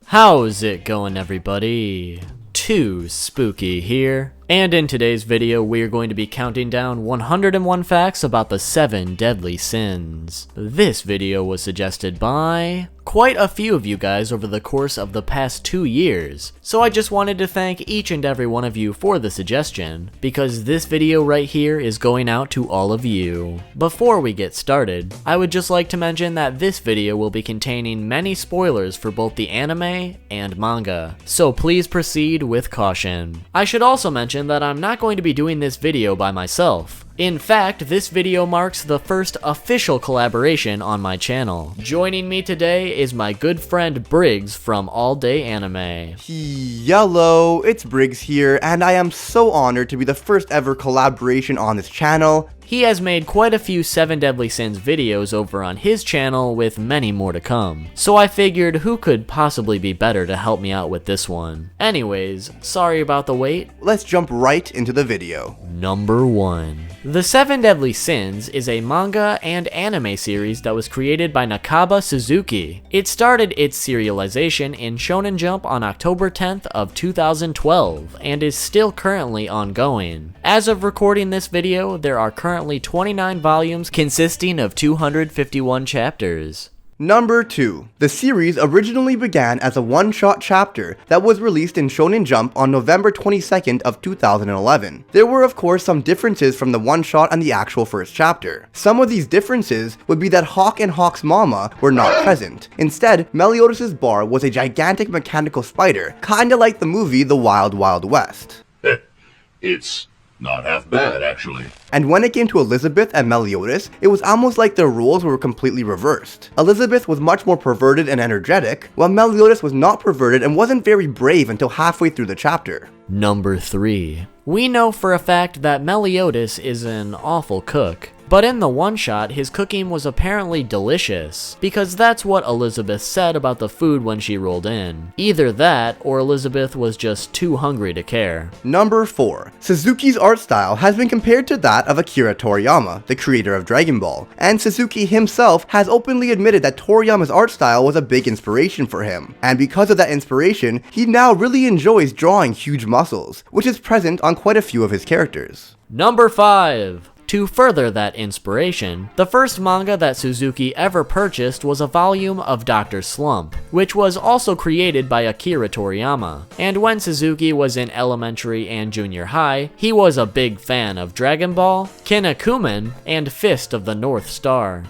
How's it going, everybody? Too Spooky here, and in today's video we are going to be counting down 101 facts about the 7 deadly sins. This video was suggested by quite a few of you guys over the course of the past 2 years, so I just wanted to thank each and every one of you for the suggestion, because this video right here is going out to all of you. Before we get started, I would just like to mention that this video will be containing many spoilers for both the anime and manga, so please proceed with caution. I should also mention that I'm not going to be doing this video by myself. In fact, this video marks the first official collaboration on my channel. Joining me today is my good friend Briggs from All Day Anime. Hello, it's Briggs here, and I am so honored to be the first ever collaboration on this channel. He has made quite a few 7 Deadly Sins videos over on his channel, with many more to come. So I figured who could possibly be better to help me out with this one. Anyways, sorry about the wait. Let's jump right into the video. Number 1. The 7 Deadly Sins is a manga and anime series that was created by Nakaba Suzuki. It started its serialization in Shonen Jump on October 10th of 2012 and is still currently ongoing. As of recording this video, there are currently 29 volumes consisting of 251 chapters. Number 2. The series originally began as a one-shot chapter that was released in Shonen Jump on November 22nd of 2011. There were of course some differences from the one-shot and the actual first chapter. Some of these differences would be that Hawk and Hawk's mama were not present. Instead, Mellie Otis's bar was a gigantic mechanical spider, kinda like the movie The Wild Wild West. It's not half bad, actually. And when it came to Elizabeth and Meliodas, it was almost like their roles were completely reversed. Elizabeth was much more perverted and energetic, while Meliodas was not perverted and wasn't very brave until halfway through the chapter. Number 3. We know for a fact that Meliodas is an awful cook. But in the one-shot, his cooking was apparently delicious, because that's what Elizabeth said about the food when she rolled in. Either that, or Elizabeth was just too hungry to care. Number 4. Suzuki's art style has been compared to that of Akira Toriyama, the creator of Dragon Ball, and Suzuki himself has openly admitted that Toriyama's art style was a big inspiration for him. And because of that inspiration, he now really enjoys drawing huge muscles, which is present on quite a few of his characters. Number 5. To further that inspiration, the first manga that Suzuki ever purchased was a volume of Dr. Slump, which was also created by Akira Toriyama. And when Suzuki was in elementary and junior high, he was a big fan of Dragon Ball, Kinnikuman, and Fist of the North Star.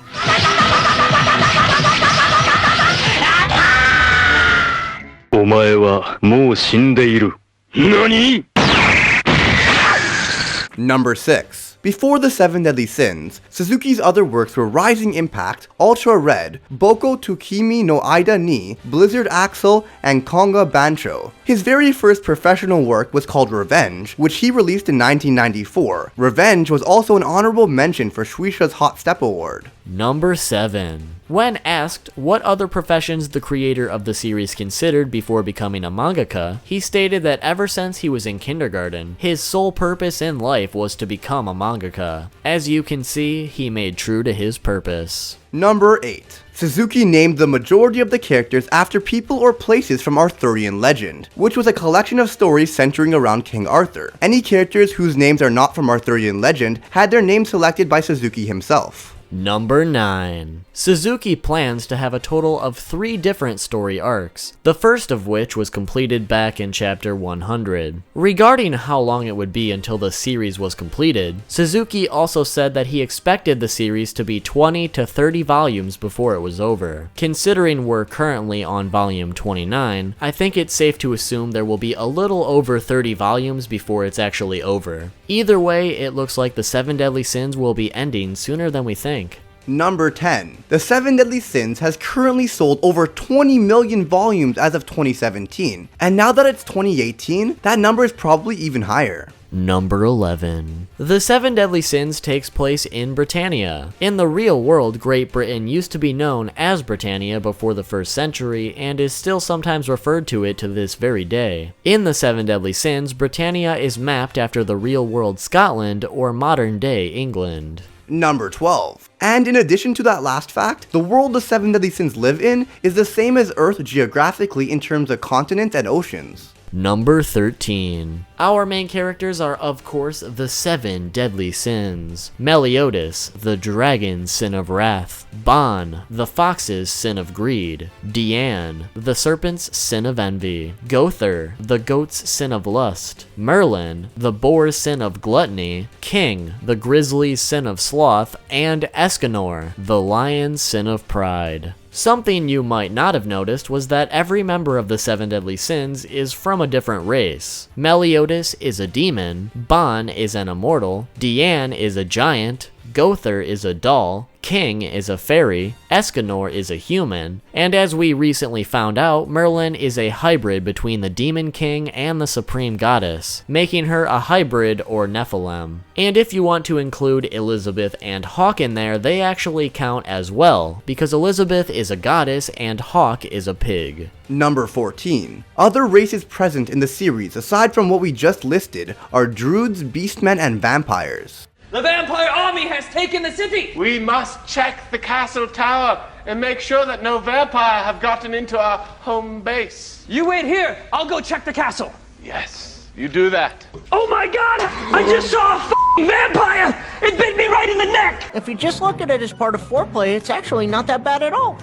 Number 6. Before the 7 Deadly Sins, Suzuki's other works were Rising Impact, Ultra Red, Boko to Kimi no Aida ni, Blizzard Axel, and Konga Bancho. His very first professional work was called Revenge, which he released in 1994. Revenge was also an honorable mention for Shueisha's Hot Step Award. Number 7. When asked what other professions the creator of the series considered before becoming a mangaka, he stated that ever since he was in kindergarten, his sole purpose in life was to become a mangaka. As you can see, he made true to his purpose. Number 8. Suzuki named the majority of the characters after people or places from Arthurian legend, which was a collection of stories centering around King Arthur. Any characters whose names are not from Arthurian legend had their names selected by Suzuki himself. Number 9. Suzuki plans to have a total of 3 different story arcs, the first of which was completed back in chapter 100. Regarding how long it would be until the series was completed, Suzuki also said that he expected the series to be 20 to 30 volumes before it was over. Considering we're currently on volume 29, I think it's safe to assume there will be a little over 30 volumes before it's actually over. Either way, it looks like the 7 Deadly Sins will be ending sooner than we think. Number 10. The 7 Deadly Sins has currently sold over 20 million volumes as of 2017, and now that it's 2018, that number is probably even higher. Number 11. The 7 Deadly Sins takes place in Britannia. In the real world, Great Britain used to be known as Britannia before the 1st century, and is still sometimes referred to it to this very day. In the 7 Deadly Sins, Britannia is mapped after the real world Scotland or modern day England. Number 12. And in addition to that last fact, the world the 7 deadly sins live in is the same as Earth geographically in terms of continents and oceans. Number 13. Our main characters are of course the 7 deadly sins. Meliodas, the dragon's sin of wrath. Bon, the fox's sin of greed. Diane, the serpent's sin of envy. Gother, the goat's sin of lust. Merlin, the boar's sin of gluttony. King, the grizzly's sin of sloth. And Escanor, the lion's sin of pride. Something you might not have noticed was that every member of the 7 deadly sins is from a different race. Meliodas is a demon, Bon is an immortal, Diane is a giant, Gother is a doll, King is a fairy, Escanor is a human, and as we recently found out, Merlin is a hybrid between the Demon King and the Supreme Goddess, making her a hybrid or Nephilim. And if you want to include Elizabeth and Hawk in there, they actually count as well, because Elizabeth is a goddess and Hawk is a pig. Number 14. Other races present in the series aside from what we just listed are druids, beastmen, and vampires. The vampire army has taken the city! We must check the castle tower and make sure that no vampire have gotten into our home base. You wait here, I'll go check the castle. Yes, you do that. Oh my god! I just saw a f***ing vampire! It bit me right in the neck! If you just look at it as part of foreplay, it's actually not that bad at all.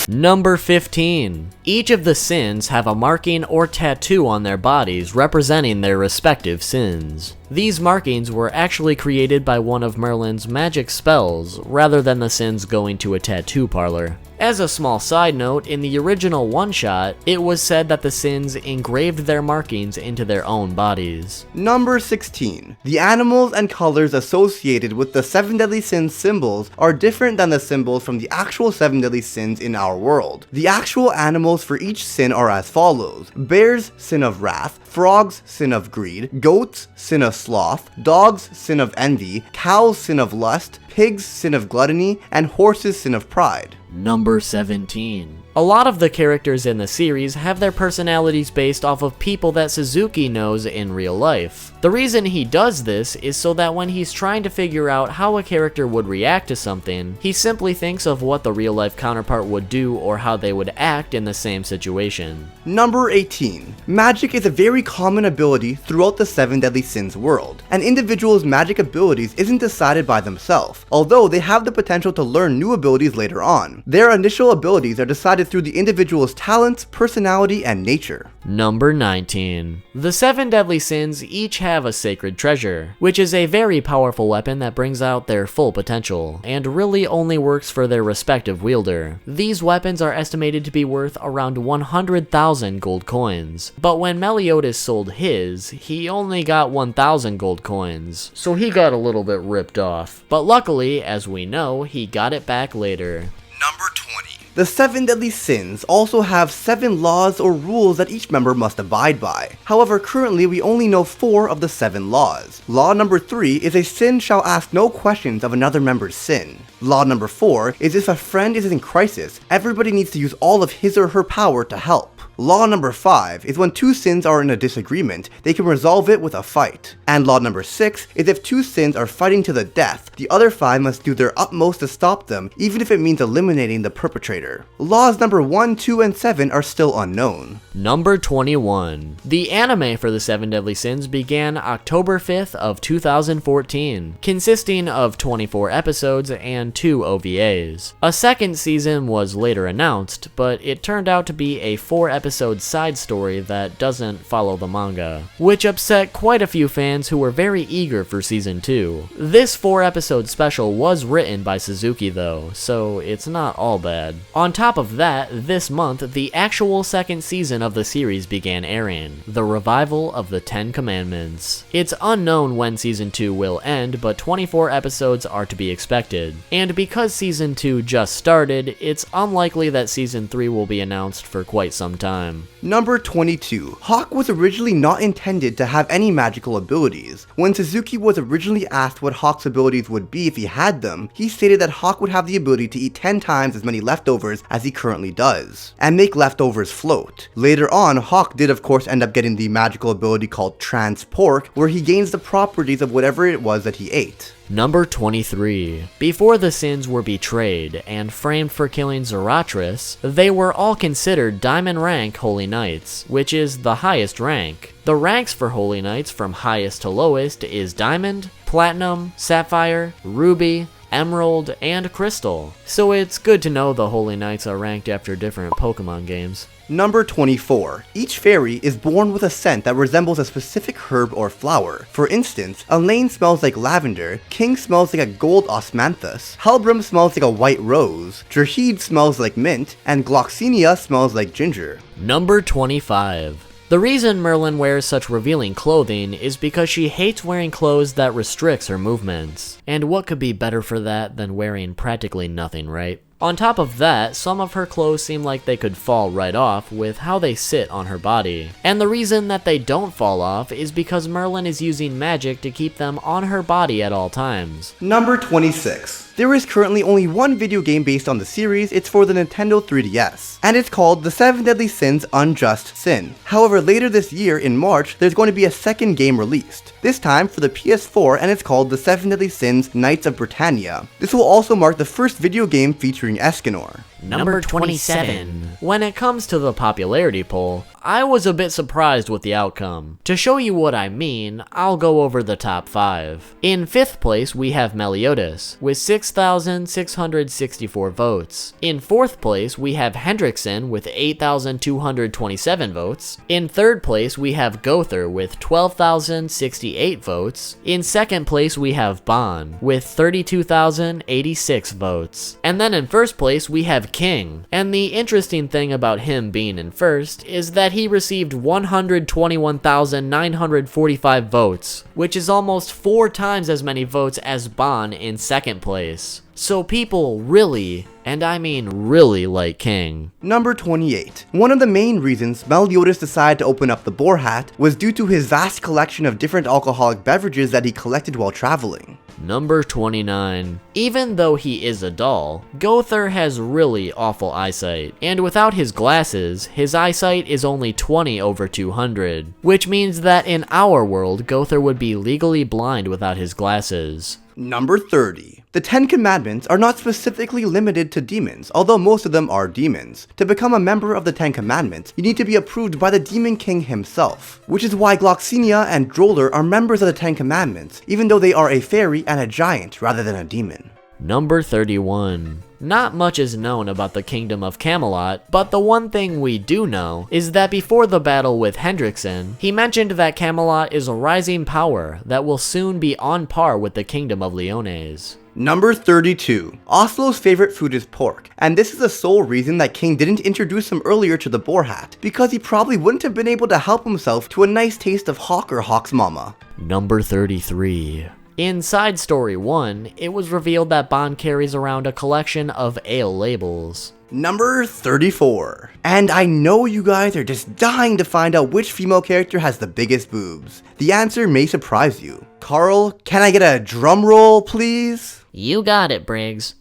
Number 15. Each of the sins have a marking or tattoo on their bodies representing their respective sins. These markings were actually created by one of Merlin's magic spells, rather than the sins going to a tattoo parlor. As a small side note, in the original one-shot, it was said that the sins engraved their markings into their own bodies. Number 16. The animals and colors associated with the 7 deadly sins symbols are different than the symbols from the actual 7 deadly sins in our world. The actual animals for each sin are as follows: bears, sin of wrath; frogs, sin of greed; goats, sin of sloth; dogs, sin of envy; cows, sin of lust; pigs, sin of gluttony; and horses, sin of pride. Number 17. A lot of the characters in the series have their personalities based off of people that Suzuki knows in real life. The reason he does this is so that when he's trying to figure out how a character would react to something, he simply thinks of what the real life counterpart would do or how they would act in the same situation. Number 18. Magic is a very common ability throughout the 7 deadly sins world. An individual's magic abilities isn't decided by themselves, although they have the potential to learn new abilities later on. Their initial abilities are decided through the individual's talents, personality, and nature. Number 19. The 7 deadly sins each have a sacred treasure, which is a very powerful weapon that brings out their full potential, and really only works for their respective wielder. These weapons are estimated to be worth around 100,000 gold coins, but when Meliodas sold his, he only got 1,000 gold coins, so he got a little bit ripped off. But luckily, as we know, he got it back later. Number 20. The 7 deadly sins also have 7 laws or rules that each member must abide by. However, currently we only know 4 of the 7 laws. Law number 3 is a sin shall ask no questions of another member's sin. Law number 4 is if a friend is in crisis, everybody needs to use all of his or her power to help. Law number 5 is when 2 sins are in a disagreement, they can resolve it with a fight. And law number 6 is if 2 sins are fighting to the death, the other 5 must do their utmost to stop them, even if it means eliminating the perpetrator. Laws number 1, 2, and 7 are still unknown. Number 21. The anime for the 7 deadly sins began October 5th of 2014, consisting of 24 episodes and 2 OVAs. A second season was later announced, but it turned out to be a 4-episode side story that doesn't follow the manga, which upset quite a few fans who were very eager for season 2. This 4-episode special was written by Suzuki though, so it's not all bad. On top of that, this month, the actual second season of the series began airing, the revival of the 10 Commandments. It's unknown when season 2 will end, but 24 episodes are to be expected. And because season 2 just started, it's unlikely that season 3 will be announced for quite some time. Number 22. Hawk was originally not intended to have any magical abilities. When Suzuki was originally asked what Hawk's abilities would be if he had them, he stated that Hawk would have the ability to eat 10 times as many leftovers as he currently does, and make leftovers float. Later on, Hawk did of course end up getting the magical ability called Transport, where he gains the properties of whatever it was that he ate. Number 23. Before the sins were betrayed and framed for killing Zarathus, they were all considered diamond rank holy knights, which is the highest rank. The ranks for holy knights from highest to lowest is diamond, platinum, sapphire, ruby, emerald, and crystal. So it's good to know the holy knights are ranked after different Pokemon games. Number 24. Each fairy is born with a scent that resembles a specific herb or flower. For instance, Elaine smells like lavender, King smells like a gold osmanthus, Helbram smells like a white rose, Jerheed smells like mint, and Gloxinia smells like ginger. Number 25. The reason Merlin wears such revealing clothing is because she hates wearing clothes that restricts her movements. And what could be better for that than wearing practically nothing, right? On top of that, some of her clothes seem like they could fall right off with how they sit on her body. And the reason that they don't fall off is because Merlin is using magic to keep them on her body at all times. Number 26. There is currently only one video game based on the series. It's for the Nintendo 3DS, and it's called The 7 Deadly Sins Unjust Sin. However, later this year in March, there's going to be a second game released, this time for the PS4, and it's called The 7 Deadly Sins Knights of Britannia. This will also mark the first video game featuring Escanor. Number 27. When it comes to the popularity poll, I was a bit surprised with the outcome. To show you what I mean, I'll go over the top 5. In 5th place, we have Otis with 6,664 votes. In 4th place, we have Hendrickson with 8,227 votes. In 3rd place, we have Gowther with 12,068 votes. In 2nd place, we have Bon with 32,086 votes. And then in 1st place, we have King. And the interesting thing about him being in 1st is that he received 121,945 votes, which is almost 4 times as many votes as Bon in 2nd place. So people really, and I mean really, like King. Number 28. One of the main reasons Meliodas decided to open up the Boar Hat was due to his vast collection of different alcoholic beverages that he collected while traveling. Number 29. Even though he is a doll, Gowther has really awful eyesight, and without his glasses, his eyesight is only 20/200, which means that in our world, Gowther would be legally blind without his glasses. Number 30. The 10 Commandments are not specifically limited to demons, although most of them are demons. To become a member of the 10 Commandments, you need to be approved by the Demon King himself, which is why Gloxinia and Droller are members of the 10 Commandments, even though they are a fairy and a giant rather than a demon. Number 31. Not much is known about the Kingdom of Camelot, but the one thing we do know is that before the battle with Hendrickson, he mentioned that Camelot is a rising power that will soon be on par with the Kingdom of Leones. Number 32. Oslo's favorite food is pork, and this is the sole reason that King didn't introduce him earlier to the Boar Hat, because he probably wouldn't have been able to help himself to a nice taste of Hawk or Hawk's mama. Number 33. In Side Story 1, it was revealed that Bond carries around a collection of ale labels. Number 34. And I know you guys are just dying to find out which female character has the biggest boobs. The answer may surprise you. Carl, can I get a drum roll, please? You got it, Briggs.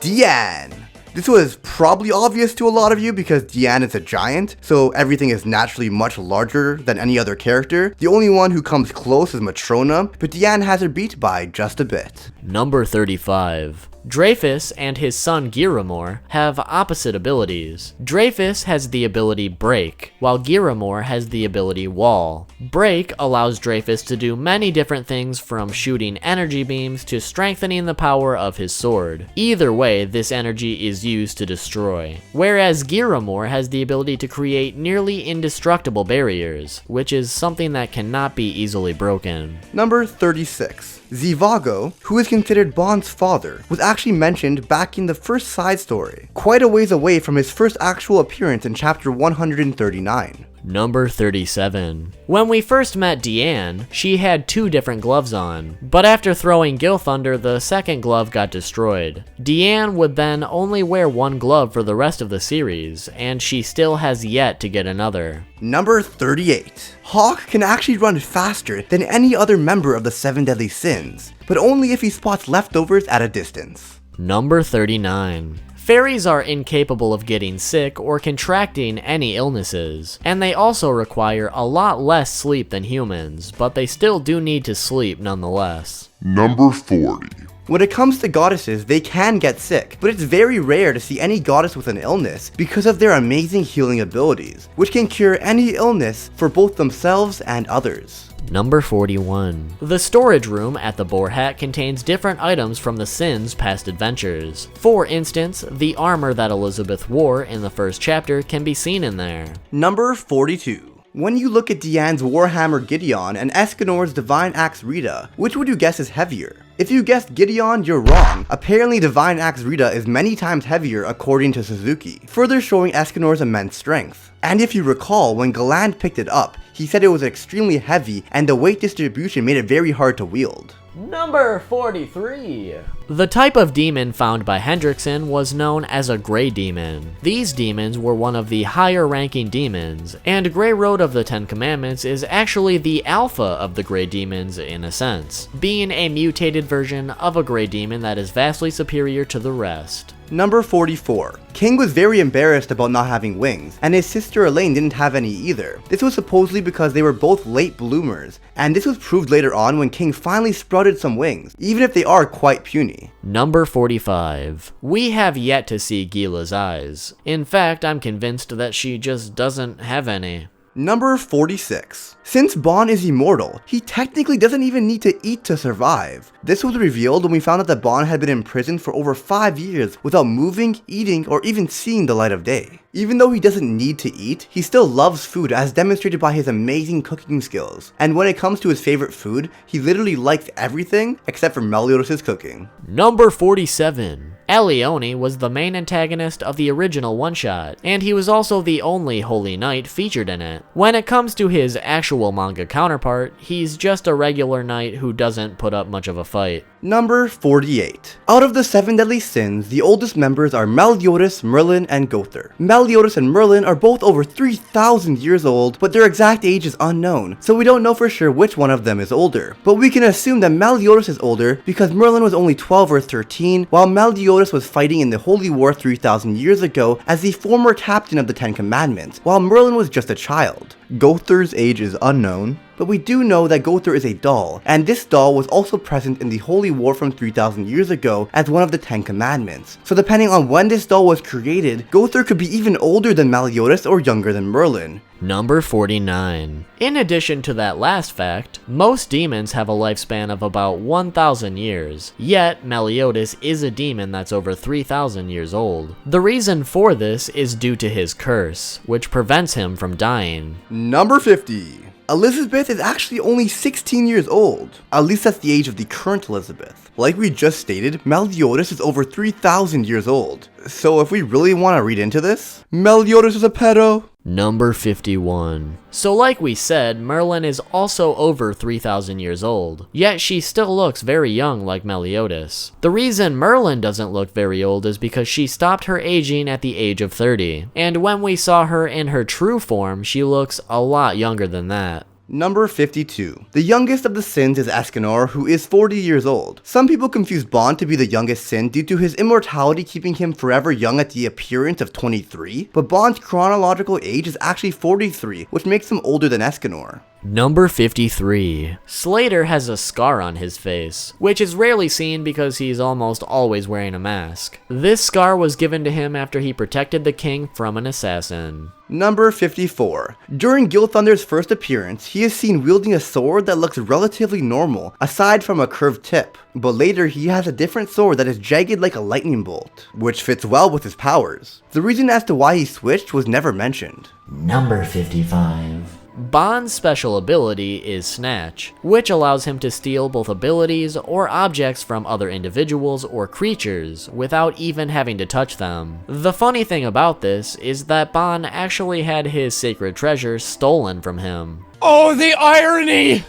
Diane. This was probably obvious to a lot of you because Diane is a giant, so everything is naturally much larger than any other character. The only one who comes close is Matrona, but Diane has her beat by just a bit. Number 35. Dreyfus and his son Giramore have opposite abilities. Dreyfus has the ability Break, while Giramore has the ability Wall. Break allows Dreyfus to do many different things, from shooting energy beams to strengthening the power of his sword. Either way, this energy is used to destroy. Whereas Giramore has the ability to create nearly indestructible barriers, which is something that cannot be easily broken. Number 36. Zivago, who is considered Bond's father, was actually mentioned back in the first side story, quite a ways away from his first actual appearance in chapter 139. Number 37. When we first met Diane, she had 2 different gloves on, but after throwing Gilthunder, the second glove got destroyed. Diane would then only wear 1 glove for the rest of the series, and she still has yet to get another. Number 38. Hawk can actually run faster than any other member of the 7 Deadly Sins, but only if he spots leftovers at a distance. Number 39. Fairies are incapable of getting sick or contracting any illnesses, and they also require a lot less sleep than humans, but they still do need to sleep nonetheless. Number 40. When it comes to goddesses, they can get sick, but it's very rare to see any goddess with an illness because of their amazing healing abilities, which can cure any illness for both themselves and others. Number 41. The storage room at the Boar Hat contains different items from the Sin's past adventures. For instance, the armor that Elizabeth wore in the first chapter can be seen in there. Number 42. When you look at Diane's Warhammer Gideon and Escanor's Divine Axe Rita, which would you guess is heavier? If you guessed Gideon, you're wrong. Apparently Divine Axe Rita is many times heavier according to Suzuki, further showing Escanor's immense strength. And if you recall, when Galland picked it up, he said it was extremely heavy and the weight distribution made it very hard to wield. Number 43. The type of demon found by Hendrickson was known as a Grey Demon. These demons were one of the higher ranking demons, and Grey Road of the Ten Commandments is actually the alpha of the Grey Demons in a sense, being a mutated version of a Grey Demon that is vastly superior to the rest. Number 44. King was very embarrassed about not having wings, and his sister Elaine didn't have any either. This was supposedly because they were both late bloomers, and this was proved later on when King finally sprouted some wings, even if they are quite puny. Number 45. We have yet to see Gila's eyes. In fact, I'm convinced that she just doesn't have any. Number 46. Since Bon is immortal, he technically doesn't even need to eat to survive. This was revealed when we found out that Bon had been in prison for over 5 years without moving, eating, or even seeing the light of day. Even though he doesn't need to eat, he still loves food as demonstrated by his amazing cooking skills. And when it comes to his favorite food, he literally likes everything except for Meliodas' cooking. Number 47. Alione was the main antagonist of the original one-shot, and he was also the only Holy Knight featured in it. When it comes to his actual manga counterpart, he's just a regular knight who doesn't put up much of a fight. Number 48. Out of the 7 deadly sins, the oldest members are Meliodas, Merlin, and Gother. Meliodas and Merlin are both over 3,000 years old, but their exact age is unknown, so we don't know for sure which one of them is older. But we can assume that Meliodas is older because Merlin was only 12 or 13, while Meliodas was fighting in the Holy War 3,000 years ago as the former captain of the Ten Commandments, while Merlin was just a child. Gother's age is unknown, but we do know that Gother is a doll, and this doll was also present in the Holy War from 3,000 years ago as one of the 10 Commandments. So depending on when this doll was created, Gother could be even older than Meliodas or younger than Merlin. Number 49. In addition to that last fact, most demons have a lifespan of about 1,000 years, yet Meliodas is a demon that's over 3,000 years old. The reason for this is due to his curse, which prevents him from dying. Number 50. Elizabeth is actually only 16 years old. At least that's the age of the current Elizabeth. Like we just stated, Meliodas is over 3,000 years old. So if we really want to read into this, Meliodas is a pedo. Number 51. So like we said, Merlin is also over 3,000 years old, yet she still looks very young like Meliodas. The reason Merlin doesn't look very old is because she stopped her aging at the age of 30, and when we saw her in her true form, she looks a lot younger than that. Number 52. The youngest of the sins is Escanor, who is 40 years old. Some people confuse Bon to be the youngest sin due to his immortality keeping him forever young at the appearance of 23, but Bon's chronological age is actually 43, which makes him older than Escanor. Number 53. Slater has a scar on his face, which is rarely seen because he's almost always wearing a mask. This scar was given to him after he protected the king from an assassin. Number 54. During Gilthunder's first appearance, he is seen wielding a sword that looks relatively normal, aside from a curved tip. But later, he has a different sword that is jagged like a lightning bolt, which fits well with his powers. The reason as to why he switched was never mentioned. Number 55. Bon's special ability is Snatch, which allows him to steal both abilities or objects from other individuals or creatures without even having to touch them. The funny thing about this is that Bon actually had his sacred treasure stolen from him. Oh, the irony!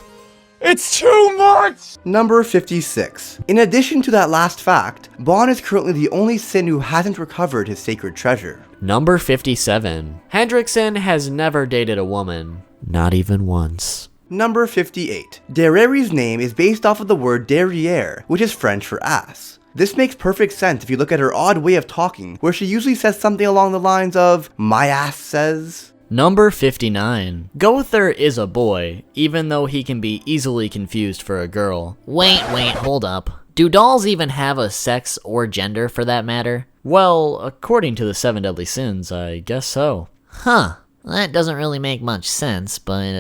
It's too much! Number 56. In addition to that last fact, Bon is currently the only sin who hasn't recovered his sacred treasure. Number 57. Hendrickson has never dated a woman. Not even once. Number 58. Derriere's name is based off of the word derriere, which is French for ass. This makes perfect sense if you look at her odd way of talking, where she usually says something along the lines of, "My ass says." Number 59. Gowther is a boy, even though he can be easily confused for a girl. Wait, hold up. Do dolls even have a sex or gender for that matter? Well, according to the 7 Deadly Sins, I guess so. Huh. That doesn't really make much sense, but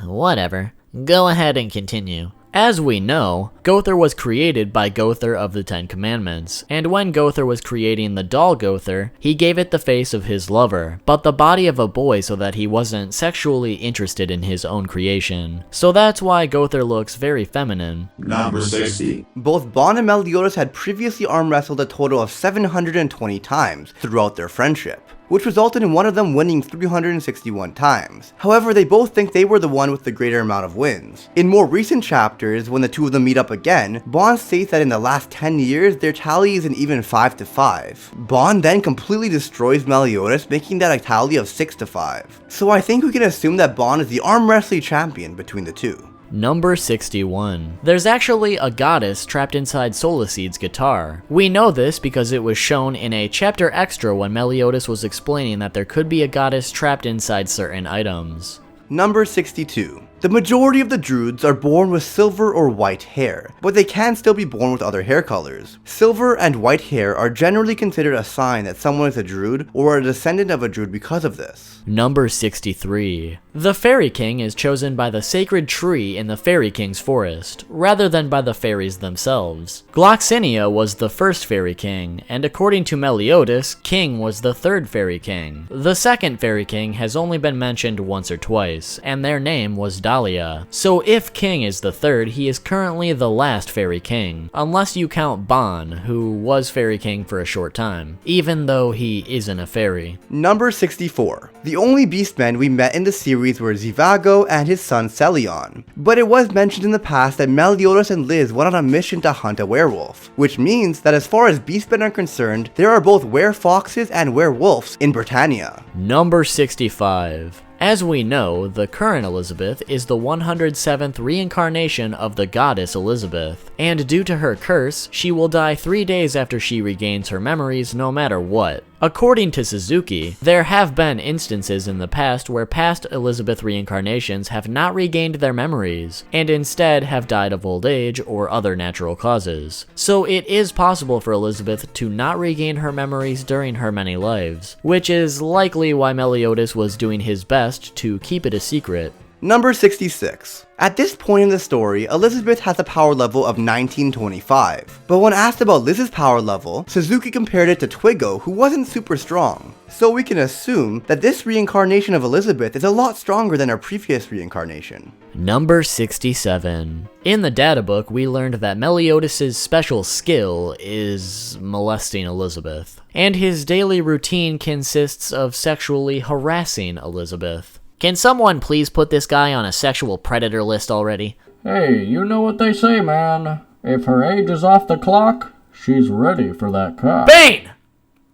whatever. Go ahead and continue. As we know, Gowther was created by Gowther of the 10 Commandments, and when Gowther was creating the doll Gowther, he gave it the face of his lover, but the body of a boy so that he wasn't sexually interested in his own creation. So that's why Gowther looks very feminine. Number 60. Both Bon and Meliodas had previously arm wrestled a total of 720 times throughout their friendship, which resulted in one of them winning 361 times. However, they both think they were the one with the greater amount of wins. In more recent chapters, when the two of them meet up again, Bon states that in the last 10 years, their tally is an even 5-5. Bon then completely destroys Meliodas, making that a tally of 6-5. So I think we can assume that Bon is the arm wrestling champion between the two. Number 61. There's actually a goddess trapped inside Solacede's guitar. We know this because it was shown in a chapter extra when Meliodas was explaining that there could be a goddess trapped inside certain items. Number 62. The majority of the Druids are born with silver or white hair, but they can still be born with other hair colors. Silver and white hair are generally considered a sign that someone is a Druid or a descendant of a Druid because of this. Number 63. The Fairy King is chosen by the sacred tree in the Fairy King's forest, rather than by the fairies themselves. Gloxinia was the first Fairy King, and according to Meliodas, King was the third Fairy King. The second Fairy King has only been mentioned once or twice, and their name was Dahlia. So if King is the third, he is currently the last Fairy King, unless you count Bon, who was Fairy King for a short time, even though he isn't a fairy. Number 64. The only beastmen we met in the series were Zivago and his son Celion, but it was mentioned in the past that Meliodas and Liz went on a mission to hunt a werewolf, which means that as far as beastmen are concerned, there are both werefoxes and werewolves in Britannia. Number 65. As we know, the current Elizabeth is the 107th reincarnation of the goddess Elizabeth, and due to her curse, she will die 3 days after she regains her memories no matter what. According to Suzuki, there have been instances in the past where past Elizabeth reincarnations have not regained their memories, and instead have died of old age or other natural causes. So it is possible for Elizabeth to not regain her memories during her many lives, which is likely why Meliodas was doing his best to keep it a secret. Number 66. At this point in the story, Elizabeth has a power level of 1925, but when asked about Liz's power level, Suzuki compared it to Twiggo, who wasn't super strong. So we can assume that this reincarnation of Elizabeth is a lot stronger than her previous reincarnation. Number 67. In the data book, we learned that Meliodas' special skill is molesting Elizabeth, and his daily routine consists of sexually harassing Elizabeth. Can someone please put this guy on a sexual predator list already? Hey, you know what they say, man. If her age is off the clock, she's ready for that cock. Bane!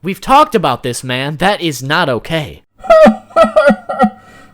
We've talked about this, man. That is not okay.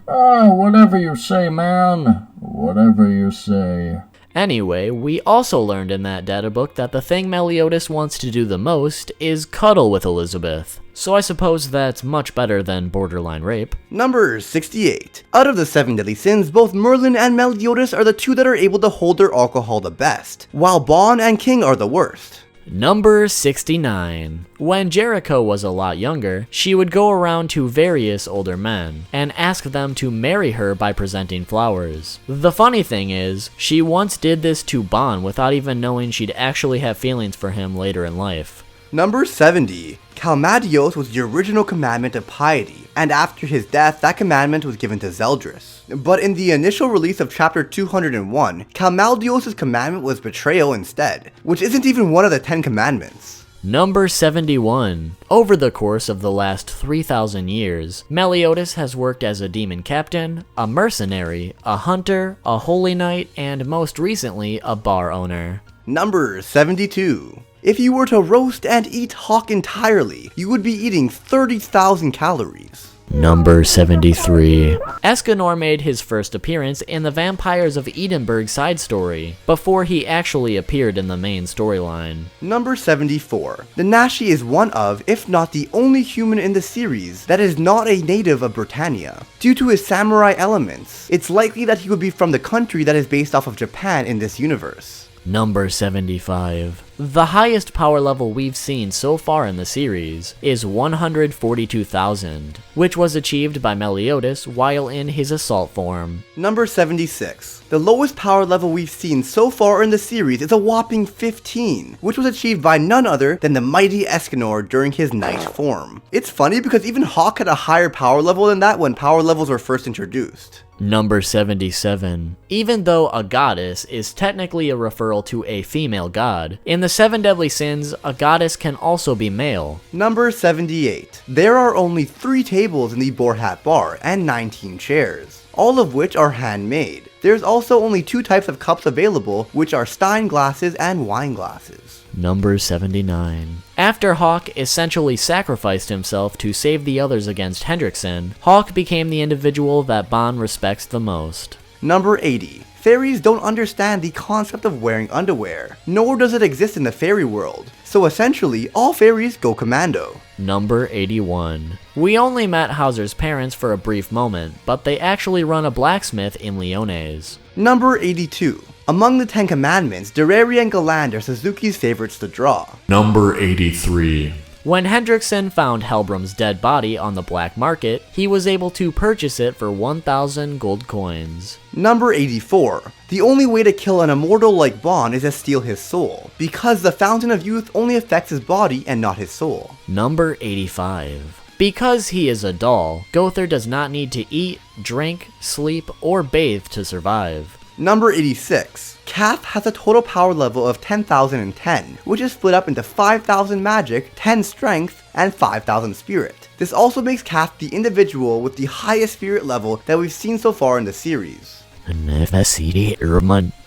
Oh, whatever you say, man. Whatever you say. Anyway, we also learned in that data book that the thing Meliodas wants to do the most is cuddle with Elizabeth. So I suppose that's much better than borderline rape. Number 68. Out of the 7 deadly sins, both Merlin and Meliodas are the two that are able to hold their alcohol the best, while Bon and King are the worst. Number 69. When Jericho was a lot younger, she would go around to various older men and ask them to marry her by presenting flowers. The funny thing is, she once did this to Bon without even knowing she'd actually have feelings for him later in life. Number 70. Calmadios was the original commandment of piety, and after his death, that commandment was given to Zeldris. But in the initial release of chapter 201, Calmadios' commandment was betrayal instead, which isn't even one of the 10 commandments. Number 71. Over the course of the last 3,000 years, Meliodas has worked as a demon captain, a mercenary, a hunter, a holy knight, and most recently, a bar owner. Number 72. If you were to roast and eat hawk entirely, you would be eating 30,000 calories. Number 73. Escanor made his first appearance in the Vampires of Edinburgh side story, before he actually appeared in the main storyline. Number 74. Nanashi is one of, if not the only human in the series that is not a native of Britannia. Due to his samurai elements, it's likely that he would be from the country that is based off of Japan in this universe. Number 75. The highest power level we've seen so far in the series is 142,000, which was achieved by Meliodas while in his assault form. Number 76. The lowest power level we've seen so far in the series is a whopping 15, which was achieved by none other than the mighty Escanor during his knight form. It's funny because even Hawk had a higher power level than that when power levels were first introduced. Number 77. Even though a goddess is technically a referral to a female god, in the 7 Deadly Sins, a goddess can also be male. Number 78. There are only 3 tables in the Boar Hat Bar and 19 chairs, all of which are handmade. There's also only 2 types of cups available, which are Stein glasses and wine glasses. Number 79. After Hawk essentially sacrificed himself to save the others against Hendrickson, Hawk became the individual that Bond respects the most. Number 80. Fairies don't understand the concept of wearing underwear, nor does it exist in the fairy world, so essentially all fairies go commando. Number 81. We only met Hauser's parents for a brief moment, but they actually run a blacksmith in Leones. Number 82. Among the 10 commandments, Dureri and Galland are Suzuki's favorites to draw. Number 83. When Hendrickson found Helbram's dead body on the black market, he was able to purchase it for 1,000 gold coins. Number 84. The only way to kill an immortal like Bond is to steal his soul, because the Fountain of Youth only affects his body and not his soul. Number 85. Because he is a doll, Gother does not need to eat, drink, sleep, or bathe to survive. Number 86. Kath has a total power level of 10,010, which is split up into 5,000 magic, 10 strength, and 5,000 spirit. This also makes Kath the individual with the highest spirit level that we've seen so far in the series.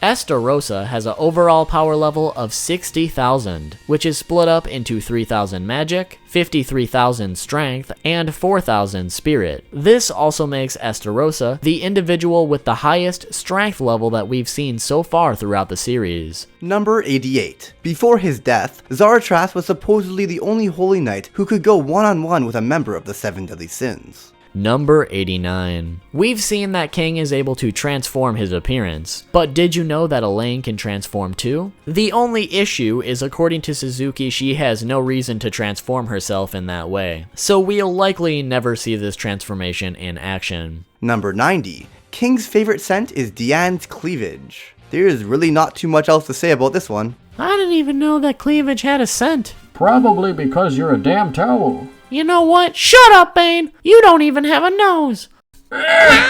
Estarossa has an overall power level of 60,000, which is split up into 3,000 magic, 53,000 strength, and 4,000 spirit. This also makes Estarossa the individual with the highest strength level that we've seen so far throughout the series. Number 88. Before his death, Zaratras was supposedly the only holy knight who could go one-on-one with a member of the 7 Deadly Sins. Number 89. We've seen that King is able to transform his appearance, but did you know that Elaine can transform too? The only issue is, according to Suzuki, she has no reason to transform herself in that way, so we'll likely never see this transformation in action. Number 90. King's favorite scent is Diane's Cleavage. There is really not too much else to say about this one. I didn't even know that Cleavage had a scent. Probably because you're a damn towel. You know what? Shut up, Bane! You don't even have a nose! I'll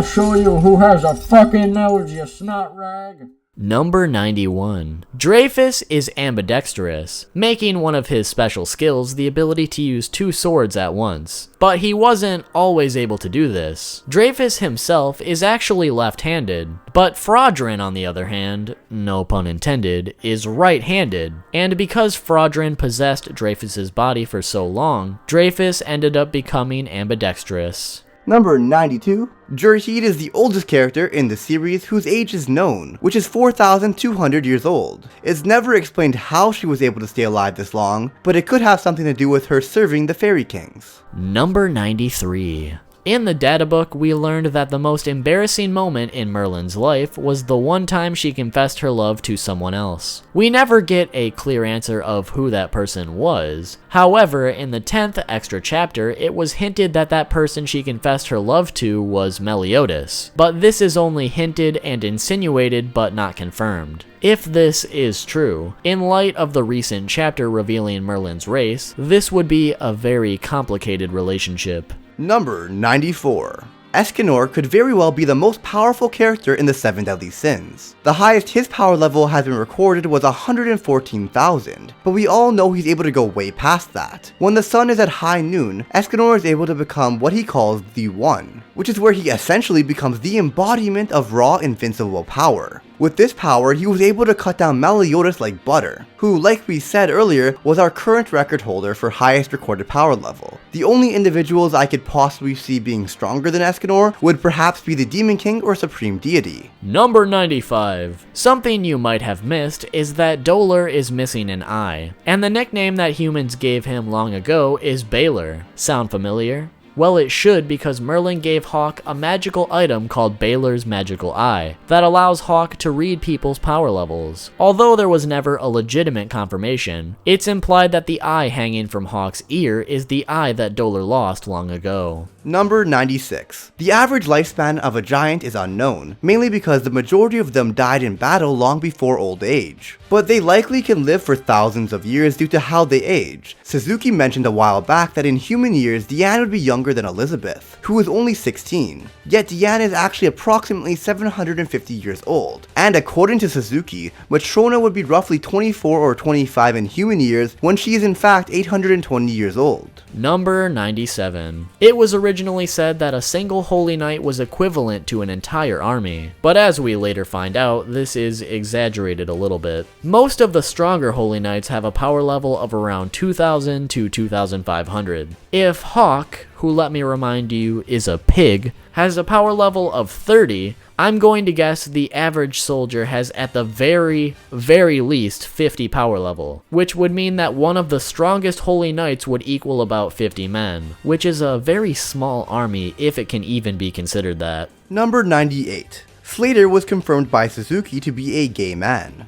show you who has a fucking nose, you snot rag. Number 91. Dreyfus is ambidextrous, making one of his special skills the ability to use 2 swords at once. But he wasn't always able to do this. Dreyfus himself is actually left-handed, but Fraudrin, on the other hand, no pun intended, is right-handed. And because Fraudrin possessed Dreyfus's body for so long, Dreyfus ended up becoming ambidextrous. Number 92. Jurheed is the oldest character in the series whose age is known, which is 4,200 years old. It's never explained how she was able to stay alive this long, but it could have something to do with her serving the Fairy Kings. Number 93. In the data book, we learned that the most embarrassing moment in Merlin's life was the one time she confessed her love to someone else. We never get a clear answer of who that person was. However, in the 10th extra chapter, it was hinted that that person she confessed her love to was Meliodas. But this is only hinted and insinuated but not confirmed. If this is true, in light of the recent chapter revealing Merlin's race, this would be a very complicated relationship. Number 94. Escanor could very well be the most powerful character in the 7 Deadly Sins. The highest his power level has been recorded was 114,000, but we all know he's able to go way past that. When the sun is at high noon, Escanor is able to become what he calls the One, which is where he essentially becomes the embodiment of raw invincible power. With this power, he was able to cut down Meliodas like butter, who, like we said earlier, was our current record holder for highest recorded power level. The only individuals I could possibly see being stronger than Escanor would perhaps be the Demon King or Supreme Deity. Number 95. Something you might have missed is that Dolar is missing an eye, and the nickname that humans gave him long ago is Baylor. Sound familiar? Well, it should, because Merlin gave Hawk a magical item called Baylor's Magical Eye that allows Hawk to read people's power levels. Although there was never a legitimate confirmation, it's implied that the eye hanging from Hawk's ear is the eye that Dolar lost long ago. Number 96. The average lifespan of a giant is unknown, mainly because the majority of them died in battle long before old age. But they likely can live for thousands of years due to how they age. Suzuki mentioned a while back that in human years, Diane would be younger than Elizabeth, who was only 16. Yet Diane is actually approximately 750 years old. And according to Suzuki, Matrona would be roughly 24 or 25 in human years when she is in fact 820 years old. Number 97. It was originally said that a single holy knight was equivalent to an entire army, but as we later find out, this is exaggerated a little bit. Most of the stronger holy knights have a power level of around 2,000 to 2,500. If Hawk, who let me remind you is a pig, has a power level of 30, I'm going to guess the average soldier has at the very least 50 power level, which would mean that one of the strongest holy knights would equal about 50 men, which is a very small army if it can even be considered that. Number 98. Slater was confirmed by Suzuki to be a gay man.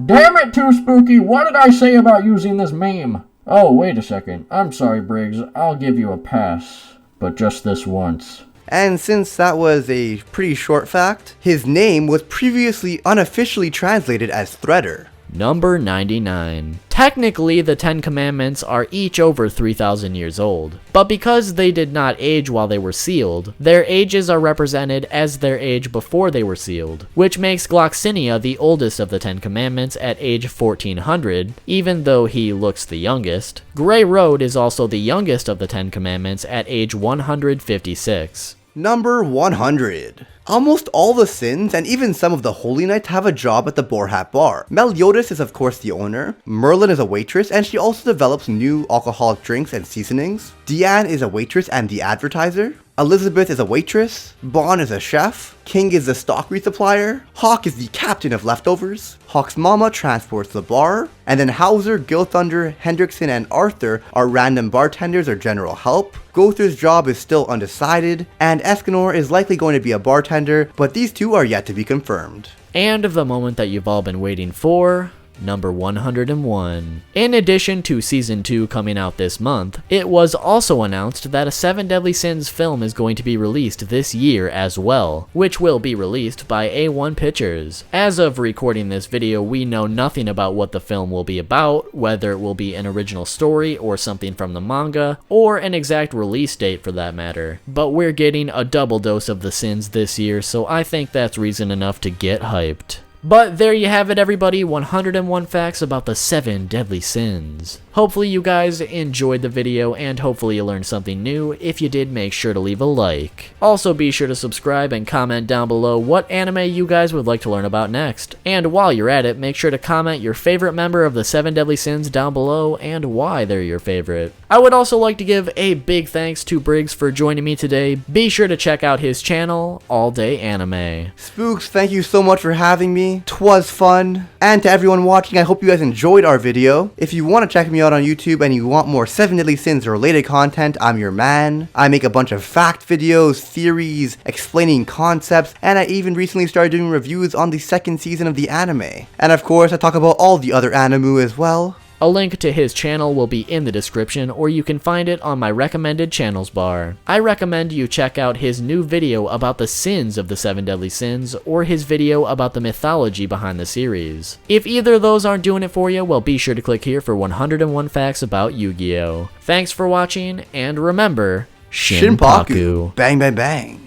Damn it, Too Spooky, what did I say about using this meme? Oh, wait a second. I'm sorry, Briggs. I'll give you a pass. But just this once. And since that was a pretty short fact, his name was previously unofficially translated as Threader. Number 99. Technically, the 10 Commandments are each over 3,000 years old, but because they did not age while they were sealed, their ages are represented as their age before they were sealed, which makes Gloxinia the oldest of the 10 Commandments at age 1400, even though he looks the youngest. Grey Road is also the youngest of the 10 Commandments at age 156. Number 100. Almost all the Sins and even some of the Holy Knights have a job at the Boar Hat Bar. Meliodas is of course the owner, Merlin is a waitress and she also develops new alcoholic drinks and seasonings, Diane is a waitress and the advertiser, Elizabeth is a waitress, Bon is a chef, King is the stock resupplier, Hawk is the captain of leftovers, Hawk's mama transports the bar, and then Hauser, Gilthunder, Hendrickson, and Arthur are random bartenders or general help. Gother's job is still undecided, and Escanor is likely going to be a bartender, but these two are yet to be confirmed. And the moment that you've all been waiting for, number 101. In addition to Season 2 coming out this month, it was also announced that a 7 Deadly Sins film is going to be released this year as well, which will be released by A1 Pictures. As of recording this video, we know nothing about what the film will be about, whether it will be an original story or something from the manga, or an exact release date for that matter. But we're getting a double dose of the Sins this year, so I think that's reason enough to get hyped. But there you have it, everybody, 101 facts about the 7 deadly sins. Hopefully you guys enjoyed the video and hopefully you learned something new. If you did, make sure to leave a like. Also be sure to subscribe and comment down below what anime you guys would like to learn about next. And while you're at it, make sure to comment your favorite member of the 7 deadly sins down below and why they're your favorite. I would also like to give a big thanks to Briggs for joining me today. Be sure to check out his channel, All Day Anime. Spooks, thank you so much for having me. 'Twas fun. And to everyone watching, I hope you guys enjoyed our video. If you want to check me out on YouTube and you want more 7 Deadly Sins related content, I'm your man. I make a bunch of fact videos, theories, explaining concepts, and I even recently started doing reviews on the 2nd season of the anime. And of course, I talk about all the other anime as well. A link to his channel will be in the description, or you can find it on my recommended channels bar. I recommend you check out his new video about the sins of the 7 deadly sins, or his video about the mythology behind the series. If either of those aren't doing it for you, well, be sure to click here for 101 facts about Yu-Gi-Oh! Thanks for watching, and remember, Shinpaku. Bang, bang, bang.